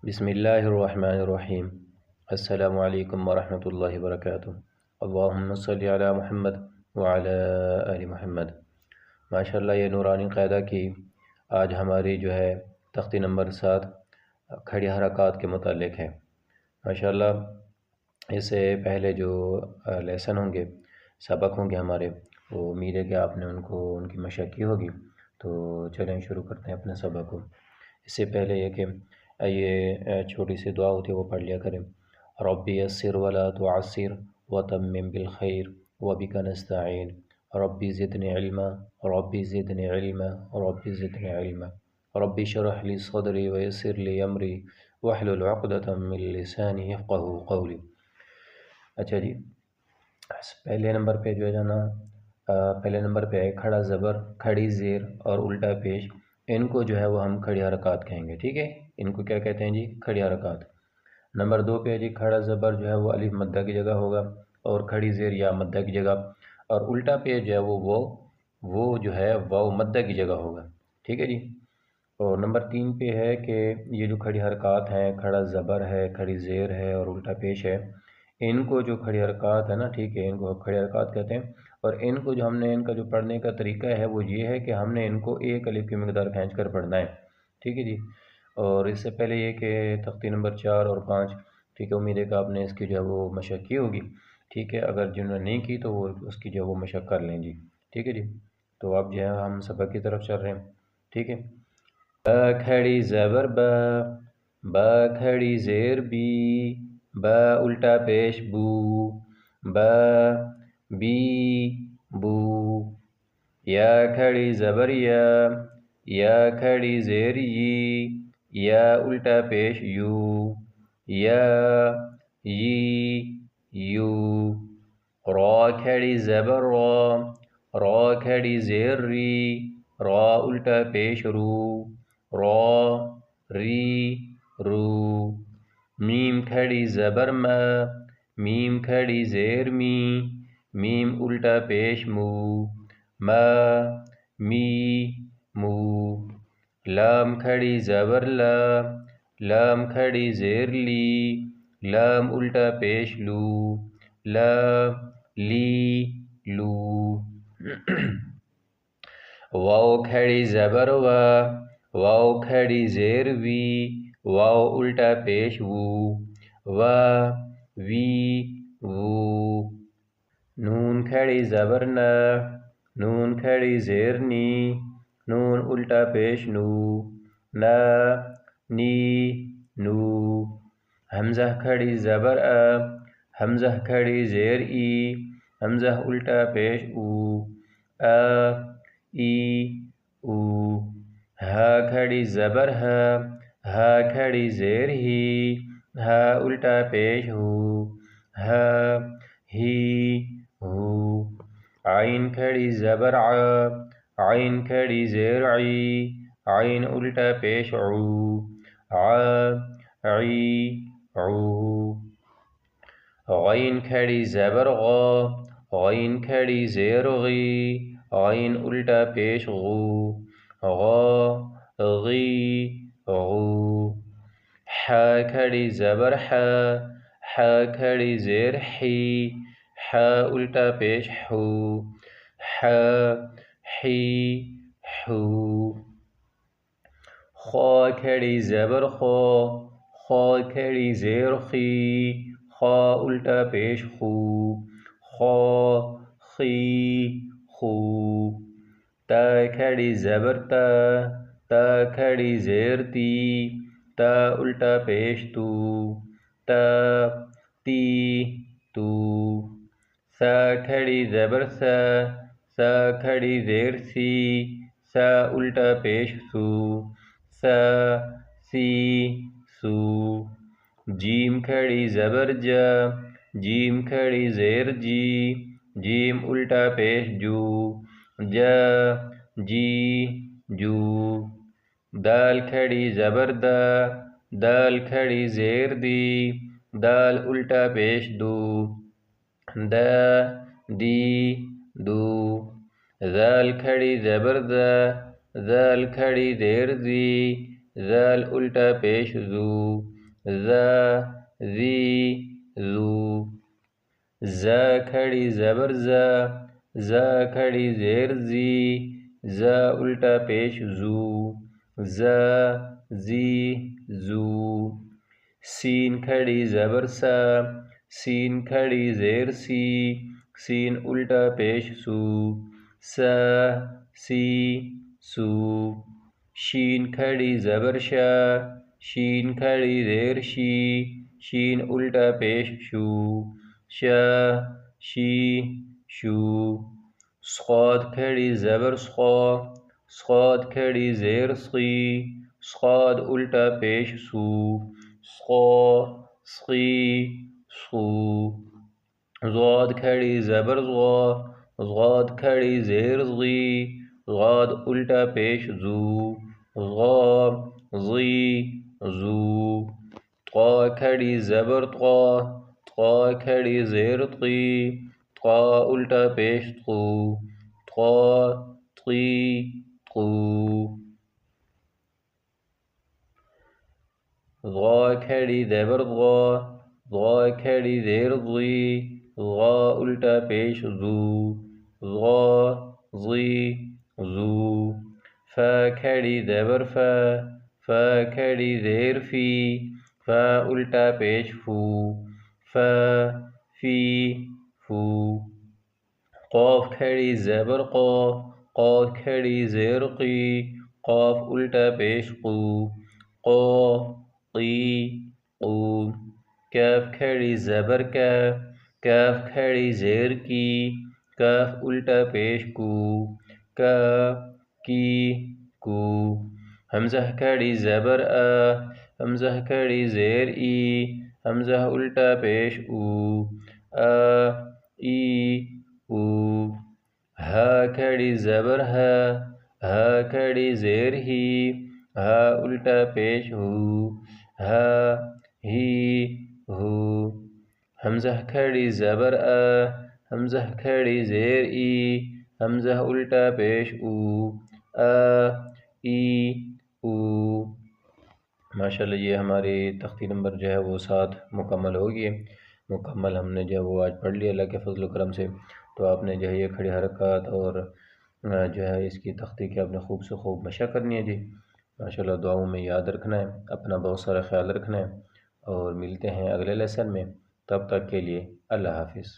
بسم اللہ الرحمن الرحیم۔ السلام علیکم ورحمۃ اللہ وبرکاتہ۔ اللہم صلی علی محمد وعلی آل محمد۔ ماشاءاللہ یہ نورانی قاعدہ کی آج ہماری تختی نمبر 7 کھڑی حرکات کے متعلق ہے۔ ماشاءاللہ اس سے پہلے جو لیسن ہوں گے، سبق ہوں گے ہمارے، وہ امید ہے کہ آپ نے ان کی مشق کی ہوگی۔ تو چلیں شروع کرتے ہیں اپنے سبق کو۔ اس سے پہلے یہ کہ یہ چھوٹی سی دعا ہوتی ہے، وہ پڑھ لیا کریں۔ ربی یسر ولا تعسر وتمم بالخیر وبک نستعین ربی زدنی علما ربی زدنی علما ربی زدنی علما ربی اشرح لی صدری ویسر لی امری واحلل عقدۃ من لسانی یفقہوا قولی۔ اچھا جی، پہلے نمبر پہ پہلے نمبر پہ ہے کھڑا زبر، کھڑی زیر اور الٹا پیش۔ ان کو وہ ہم کھڑی حرکات کہیں گے، ٹھیک ہے؟ ان کو کیا کہتے ہیں جی؟ کھڑی حرکات۔ نمبر 2 پہ جی کھڑا زبر وہ الف مدہ کی جگہ ہوگا، اور کھڑی زیر یا مدہ کی جگہ، اور الٹا پیش وہ واو مدہ کی جگہ ہوگا، ٹھیک ہے جی؟ اور نمبر 3 پہ ہے کہ یہ جو کھڑی حرکات ہیں، کھڑا زبر ہے، کھڑی زیر ہے اور الٹا پیش ہے، ان کو جو کھڑی حرکات ہے نا، ٹھیک ہے، ان کو کھڑی حرکات کہتے ہیں۔ اور ان کو جو ہم نے ان کا جو پڑھنے کا طریقہ ہے وہ یہ ہے کہ ہم نے ان کو ایک الف کی مقدار کھینچ کر پڑھنا ہے، ٹھیک ہے جی؟ اور اس سے پہلے یہ کہ تختی نمبر 4 اور 5، ٹھیک ہے، امید ہے کہ آپ نے اس کی وہ مشق کی ہوگی، ٹھیک ہے؟ اگر جنہوں نے نہیں کی تو وہ اس کی وہ مشق کر لیں جی، ٹھیک ہے جی؟ تو اب ہم سبق کی طرف چل رہے ہیں، ٹھیک ہے؟ با کھڑی زبر با کھڑی زیر بی، با الٹا پیش بو، با بی بو۔ یا کھڑی زبر یا کھڑی زیر یا الٹا پیش یو، یا یو۔ را کھڑی زبر را کھڑی زیر را الٹا پیش رو، را رو۔ میم کھڑی زبر میم کھڑی زیر میم الٹا پیش مو، مو۔ لام کھڑی زبر لام کھڑی زیر لام الٹا پیش لو، لو۔ واو کھڑی زبر واو کھڑی زیر واو الٹا پیش وو، وو۔ نون کھڑی زبر نون کھڑی زیر نون الٹا پیش نو، نو۔ حمزہ کھڑی زبر حمزہ کھڑی زیر حمزہ الٹا پیش او، او۔ ہا کھڑی زبر ہا کھڑی زیر ہا الٹا پیش ہو، ہو۔ عین کھڑی زبر عین کھڑی زیر عین الٹا پیش عو، عو۔ غین کھڑی زبر غین کھڑی زیر غین الٹا پیش غو، غو۔ حا کھڑی زبر حا کھڑی زیر حا الٹا پیش حو، حو۔ خا کھڑی زبر خا کھڑی زیر خا الٹا پیش خو، خو۔ تا کھڑی زبر تا کھڑی زیر تا الٹا پیش تو، تو۔ سا کھڑی زبر سا کھڑی زیر سا الٹا پیش سو، سو۔ جیم کھڑی زبر جیم کھڑی زیر جیم الٹا پیش جو، جو۔ دال کھڑی زبر دال کھڑی زیر دال الٹا پیش دو، دو۔ ذال کھڑی زبر ذال کھڑی زیر ذال الٹا پیش زو، ذا ذی ذو ز کھڑی زبر ز کھڑی زیر زی ز الٹا پیش زو ز زی زو سین کھڑی زبر سین کھڑی زیر سی سین الٹا پیش سو س سی سو شین کھڑی زبر شین کھڑی زیر شی شین الٹا پیش شو ش شی شو صاد کھڑی زبر صاد کھڑی زیر صی صاد الٹا پیش سو صا صی صو ضاد کھڑی زبر ضاد کھڑی زیر ضی ضاد الٹا پیش زو غا ضی زو طا کھڑی زبر طا کھڑی زیر طی طا الٹا پیش طو طا طی طو ضا کھڑی زبر ضا کھڑی زیر ضی ضا الٹا پیش زو ضا ضی زو فا کھڑی زبر فا کھڑی زیر فی فا الٹا پیش فو فا فی فو قاف کھڑی زبر قاف کھڑی زیر قی قاف الٹا پیش قو قا قی قو کاف کھڑی زبر کاف کھڑی زیر کی کاف الٹا پیش کو کا کی کو حمزہ کھڑی زبر حمزہ کھڑی زیر ای حمزہ الٹا پیش او ای او ہا کھڑی زبر ہا کھڑی زیر ہی ہا الٹا پیش ہو ہا ہی ہو حمزہ کھڑی زبر حمزہ کھڑی زیر ای حمزہ الٹا پیش او ای او ماشاءاللہ یہ ہماری تختی نمبر جو ہے وہ 7 مکمل ہوگی مکمل ہم نے جو ہے وہ آج پڑھ لیا اللہ کے فضل و کرم سے تو آپ نے جو ہے یہ کھڑی حرکات اور جو ہے اس کی تختی کی آپ نے خوب سے خوب مشق کرنی ہے جی ماشاءاللہ دعاؤں میں یاد رکھنا ہے اپنا بہت سارا خیال رکھنا ہے اور ملتے ہیں اگلے لیسن میں تب تک کے لیے اللہ حافظ